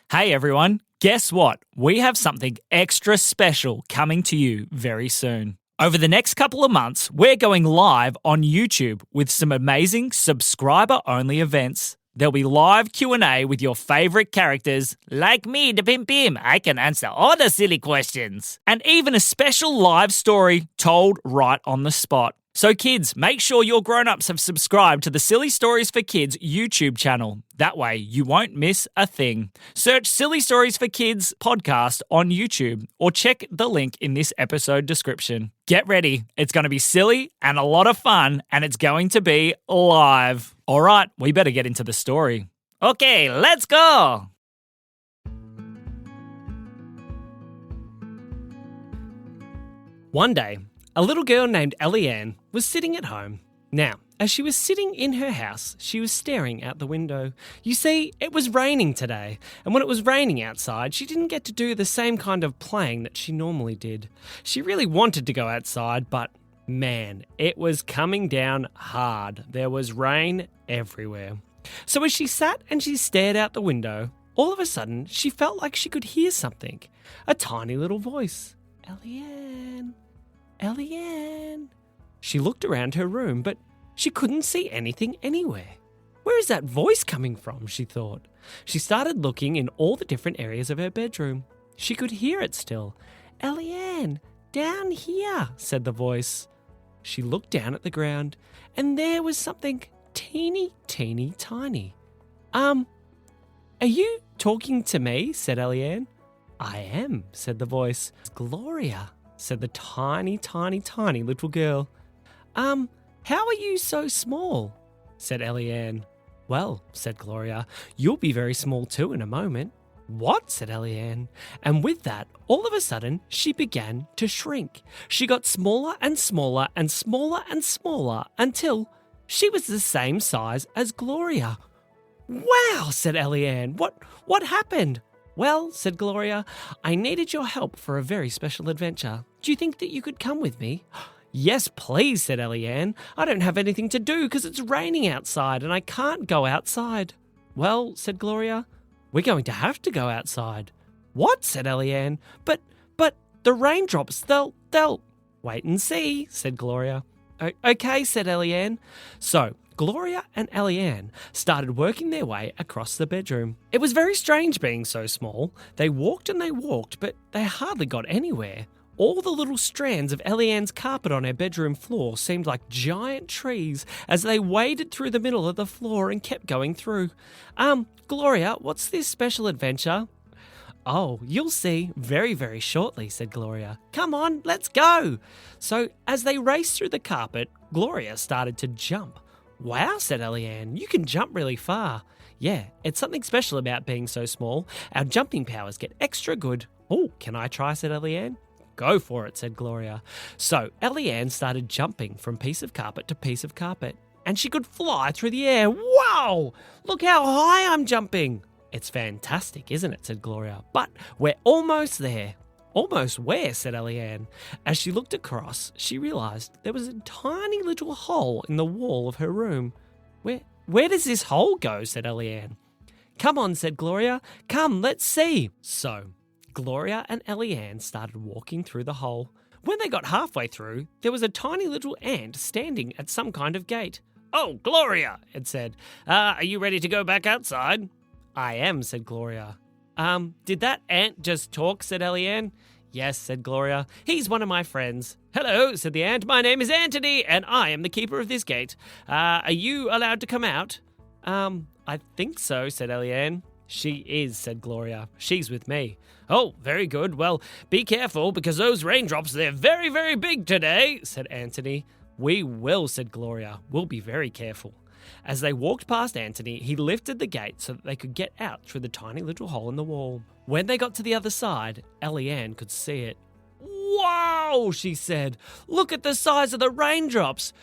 Hey everyone, guess what? We have something extra special coming to you very soon. Over the next couple of months, we're going live on YouTube with some amazing subscriber-only events. There'll be live Q&A with your favorite characters, like me, the Pim Pim. I can answer all the silly questions. And even a special live story told right on the spot. So kids, make sure your grown-ups have subscribed to the Silly Stories for Kids YouTube channel. That way, you won't miss a thing. Search Silly Stories for Kids podcast on YouTube or check the link in this episode description. Get ready. It's going to be silly and a lot of fun, and it's going to be live. All right, we better get into the story. Okay, let's go. One day, a little girl named Eliane was sitting at home. Now, as she was sitting in her house, she was staring out the window. You see, it was raining today, and when it was raining outside, she didn't get to do the same kind of playing that she normally did. She really wanted to go outside, but man, it was coming down hard. There was rain everywhere. So as she sat and she stared out the window, all of a sudden, she felt like she could hear something. A tiny little voice. Eliane. Eliane. She looked around her room, but she couldn't see anything anywhere. Where is that voice coming from, she thought. She started looking in all the different areas of her bedroom. She could hear it still. Eliane, down here, said the voice. She looked down at the ground, and there was something teeny, teeny, tiny. Are you talking to me? Said Eliane. I am, said the voice. Gloria, said the tiny, tiny, tiny little girl. How are you so small? Said Eliane. Well, said Gloria, you'll be very small too in a moment. What? Said Eliane. And with that, all of a sudden, she began to shrink. She got smaller and smaller and smaller and smaller until she was the same size as Gloria. Wow, said Eliane. What happened? Well, said Gloria, I needed your help for a very special adventure. Do you think that you could come with me? Yes, please, said Eliane. I don't have anything to do because it's raining outside and I can't go outside. Well, said Gloria, we're going to have to go outside. What? Said Eliane. But the raindrops, they'll... Wait and see, said Gloria. Okay, said Eliane. So, Gloria and Eliane started working their way across the bedroom. It was very strange being so small. They walked and they walked, but they hardly got anywhere. All the little strands of Eliane's carpet on her bedroom floor seemed like giant trees as they waded through the middle of the floor and kept going through. Gloria, what's this special adventure? Oh, you'll see very, very shortly, said Gloria. Come on, let's go. So as they raced through the carpet, Gloria started to jump. Wow, said Eliane, you can jump really far. Yeah, it's something special about being so small. Our jumping powers get extra good. Oh, can I try, said Eliane. Go for it, said Gloria. So Eliane started jumping from piece of carpet to piece of carpet, and she could fly through the air. Wow, look how high I'm jumping. It's fantastic, isn't it, said Gloria. But we're almost there. Almost where? Said Eliane. As she looked across, she realised there was a tiny little hole in the wall of her room. Where does this hole go? Said Eliane. Come on, said Gloria. Come, let's see. So, Gloria and Eliane started walking through the hole. When they got halfway through, there was a tiny little ant standing at some kind of gate. Oh, Gloria, it said. Are you ready to go back outside? I am, said Gloria. Did that ant just talk? Said Eliane. Yes, said Gloria. He's one of my friends. Hello, said the ant. My name is Anthony, and I am the keeper of this gate. Are you allowed to come out? I think so, said Eliane. She is, said Gloria. She's with me. Oh, very good. Well, be careful, because those raindrops, they're very, very big today, said Anthony. We will, said Gloria. We'll be very careful. As they walked past Anthony, he lifted the gate so that they could get out through the tiny little hole in the wall. When they got to the other side, Eliane could see it. Wow, she said. Look at the size of the raindrops.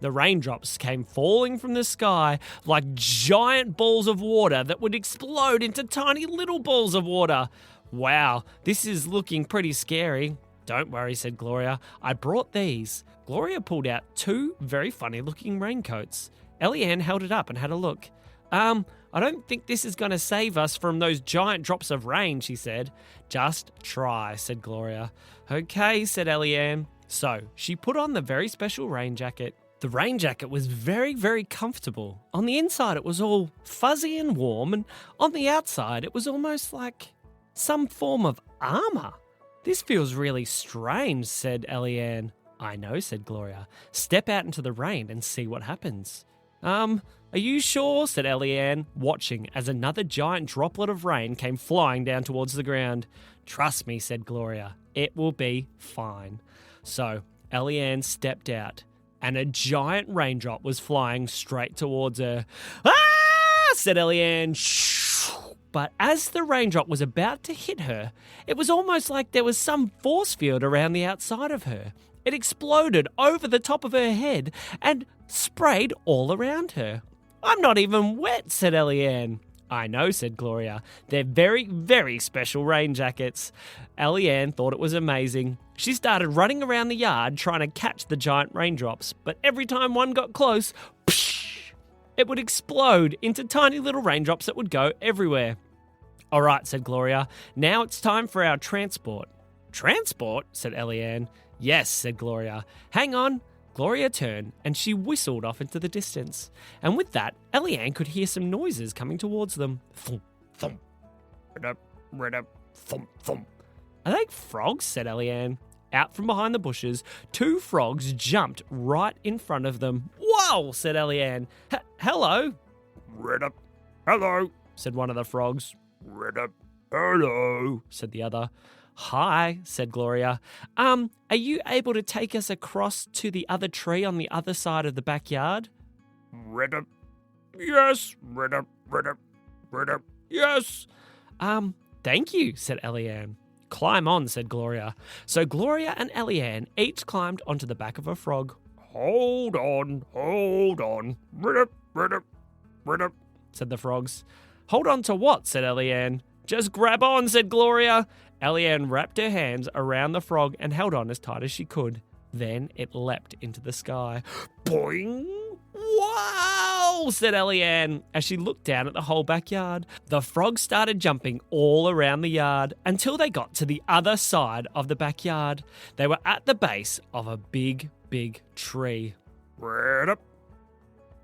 The raindrops came falling from the sky like giant balls of water that would explode into tiny little balls of water. Wow, this is looking pretty scary. Don't worry, said Gloria. I brought these. Gloria pulled out two very funny-looking raincoats. Eliane held it up and had a look. I don't think this is going to save us from those giant drops of rain, she said. Just try, said Gloria. Okay, said Eliane. So she put on the very special rain jacket. The rain jacket was very, very comfortable. On the inside, it was all fuzzy and warm, and on the outside, it was almost like some form of armour. This feels really strange, said Eliane. I know, said Gloria. Step out into the rain and see what happens. Are you sure? Said Eliane, watching as another giant droplet of rain came flying down towards the ground. Trust me, said Gloria. It will be fine. So Eliane stepped out, and a giant raindrop was flying straight towards her. Ah! Said Eliane. Shh. But as the raindrop was about to hit her, it was almost like there was some force field around the outside of her. It exploded over the top of her head and sprayed all around her. I'm not even wet, said Eliane. I know, said Gloria. They're very, very special rain jackets. Eliane thought it was amazing. She started running around the yard trying to catch the giant raindrops, but every time one got close, psh, it would explode into tiny little raindrops that would go everywhere. All right, said Gloria. Now it's time for our transport. Transport? Said Eliane. Yes, said Gloria. Hang on. Gloria turned and she whistled off into the distance. And with that, Eliane could hear some noises coming towards them. Thump, thump, rid-up, rid-up, thump, thump. Are they frogs? Said Eliane. Out from behind the bushes, two frogs jumped right in front of them. Whoa, said Eliane. Hello. Rid-up, hello, said one of the frogs. Rid-up, hello, said the other. Hi, said Gloria. Are you able to take us across to the other tree on the other side of the backyard? Rid-up. Yes, rid-up, rid-up, rid-up, yes. Thank you, said Eliane. Climb on, said Gloria. So Gloria and Eliane each climbed onto the back of a frog. Hold on, rid-up, rid-up, rid-up, said the frogs. Hold on to what? Said Eliane. Just grab on, said Gloria. Eliane wrapped her hands around the frog and held on as tight as she could. Then it leapt into the sky. Boing! Wow! Said Eliane as she looked down at the whole backyard. The frogs started jumping all around the yard until they got to the other side of the backyard. They were at the base of a big, big tree. Right up.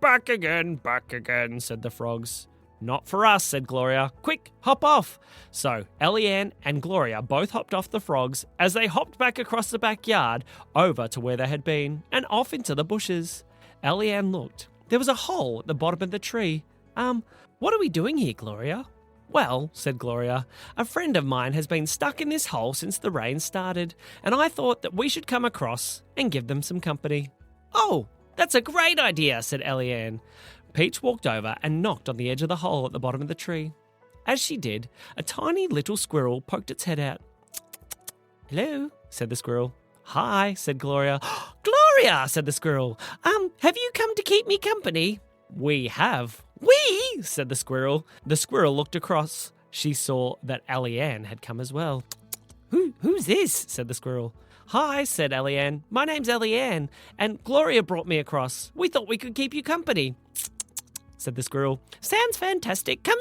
Back again, said the frogs. Not for us, said Gloria. Quick, hop off. So Eliane and Gloria both hopped off the frogs as they hopped back across the backyard over to where they had been and off into the bushes. Eliane looked. There was a hole at the bottom of the tree. What are we doing here, Gloria? Well, said Gloria, a friend of mine has been stuck in this hole since the rain started, and I thought that we should come across and give them some company. Oh, that's a great idea, said Eliane. Peach walked over and knocked on the edge of the hole at the bottom of the tree. As she did, a tiny little squirrel poked its head out. Hello, said the squirrel. Hi, said Gloria. Gloria, said the squirrel. Have you come to keep me company? We have. We, said the squirrel. The squirrel looked across. She saw that Eliane had come as well. Who's this? Said the squirrel. Hi, said Eliane. My name's Eliane, and Gloria brought me across. We thought we could keep you company, said the squirrel. Sounds fantastic. Come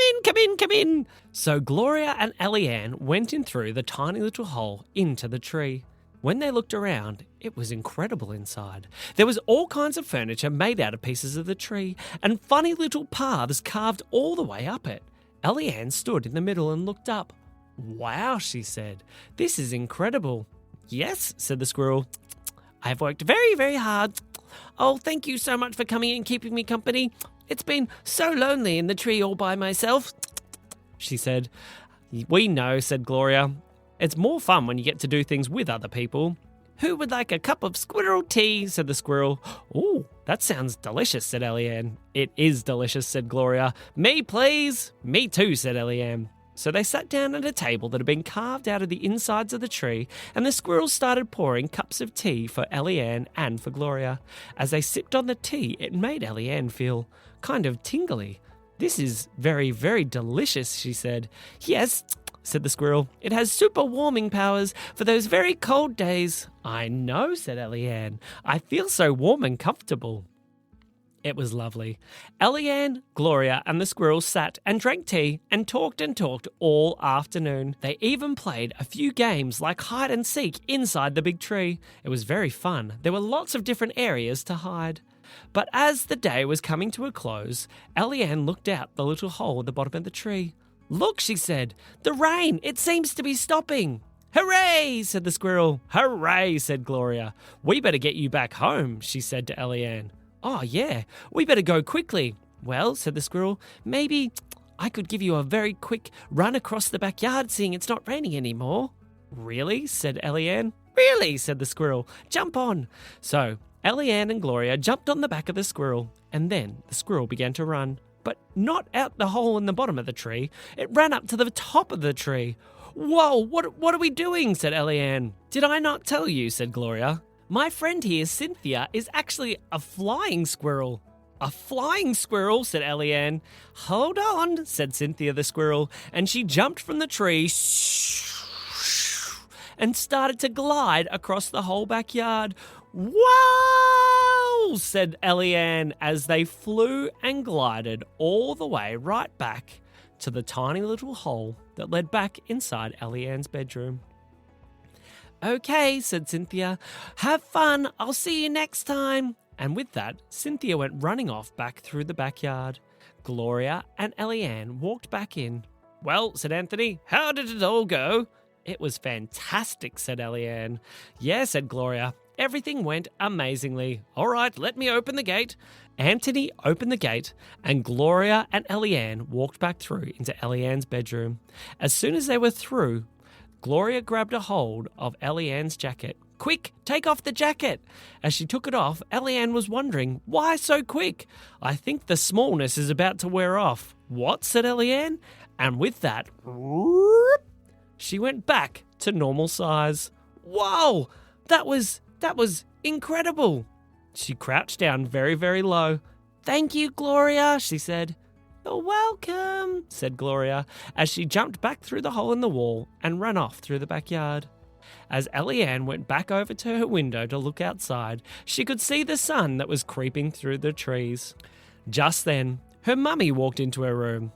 in. So Gloria and Eliane went in through the tiny little hole into the tree. When they looked around, it was incredible inside. There was all kinds of furniture made out of pieces of the tree, and funny little paths carved all the way up it. Eliane stood in the middle and looked up. Wow, she said. This is incredible. Yes, said the squirrel. I've worked very, very hard. Oh, thank you so much for coming and keeping me company. It's been so lonely in the tree all by myself, she said. We know, said Gloria. It's more fun when you get to do things with other people. Who would like a cup of squirrel tea, said the squirrel. Ooh, that sounds delicious, said Eliane. It is delicious, said Gloria. Me, please. Me too, said Eliane. So they sat down at a table that had been carved out of the insides of the tree, and the squirrels started pouring cups of tea for Eliane and for Gloria. As they sipped on the tea, it made Eliane feel kind of tingly. This is very, very delicious, she said. Yes, said the squirrel. It has super warming powers for those very cold days. I know, said Eliane. I feel so warm and comfortable. It was lovely. Eliane, Gloria, and the squirrel sat and drank tea and talked all afternoon. They even played a few games like hide and seek inside the big tree. It was very fun. There were lots of different areas to hide. But as the day was coming to a close, Eliane looked out the little hole at the bottom of the tree. "Look," she said, "the rain, it seems to be stopping." "Hooray!" said the squirrel. "Hooray!" said Gloria. "We better get you back home," she said to Eliane. "Oh, yeah, we better go quickly." "Well," said the squirrel, "maybe I could give you a very quick run across the backyard, seeing it's not raining anymore." "Really?" said Eliane. "Really?" said the squirrel. "Jump on." So Eliane and Gloria jumped on the back of the squirrel, and then the squirrel began to run. But not out the hole in the bottom of the tree. It ran up to the top of the tree. "Whoa, what are we doing?" said Eliane. "Did I not tell you?" said Gloria. "My friend here, Cynthia, is actually a flying squirrel." "A flying squirrel?" said Eliane. "Hold on," said Cynthia the squirrel, and she jumped from the tree and started to glide across the whole backyard. "Wow!" said Eliane as they flew and glided all the way right back to the tiny little hole that led back inside Eliane's bedroom. "Okay," said Cynthia. "Have fun. I'll see you next time." And with that, Cynthia went running off back through the backyard. Gloria and Eliane walked back in. "Well," said Anthony, "how did it all go?" "It was fantastic," said Eliane. "Yeah," said Gloria. "Everything went amazingly. All right, let me open the gate." Anthony opened the gate, and Gloria and Eliane walked back through into Eliane's bedroom. As soon as they were through, Gloria grabbed a hold of Eliane's jacket. "Quick, take off the jacket!" As she took it off, Eliane was wondering, "Why so quick? I think the smallness is about to wear off." "What?" said Eliane. And with that, she went back to normal size. "Whoa! That was incredible!" She crouched down very, very low. "Thank you, Gloria," she said. "You're welcome," said Gloria, as she jumped back through the hole in the wall and ran off through the backyard. As Eliane went back over to her window to look outside, she could see the sun that was creeping through the trees. Just then, her mummy walked into her room.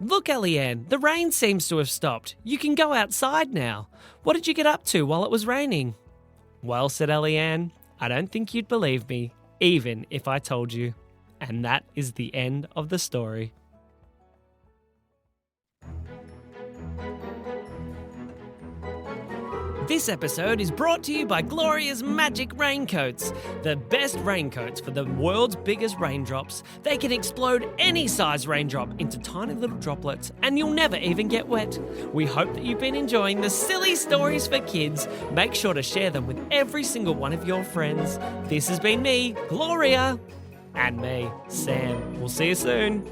"Look, Eliane, the rain seems to have stopped. You can go outside now. What did you get up to while it was raining?" "Well," said Eliane, "I don't think you'd believe me, even if I told you." And that is the end of the story. This episode is brought to you by Gloria's Magic Raincoats, the best raincoats for the world's biggest raindrops. They can explode any size raindrop into tiny little droplets, and you'll never even get wet. We hope that you've been enjoying the silly stories for kids. Make sure to share them with every single one of your friends. This has been me, Gloria, and me, Sam. We'll see you soon.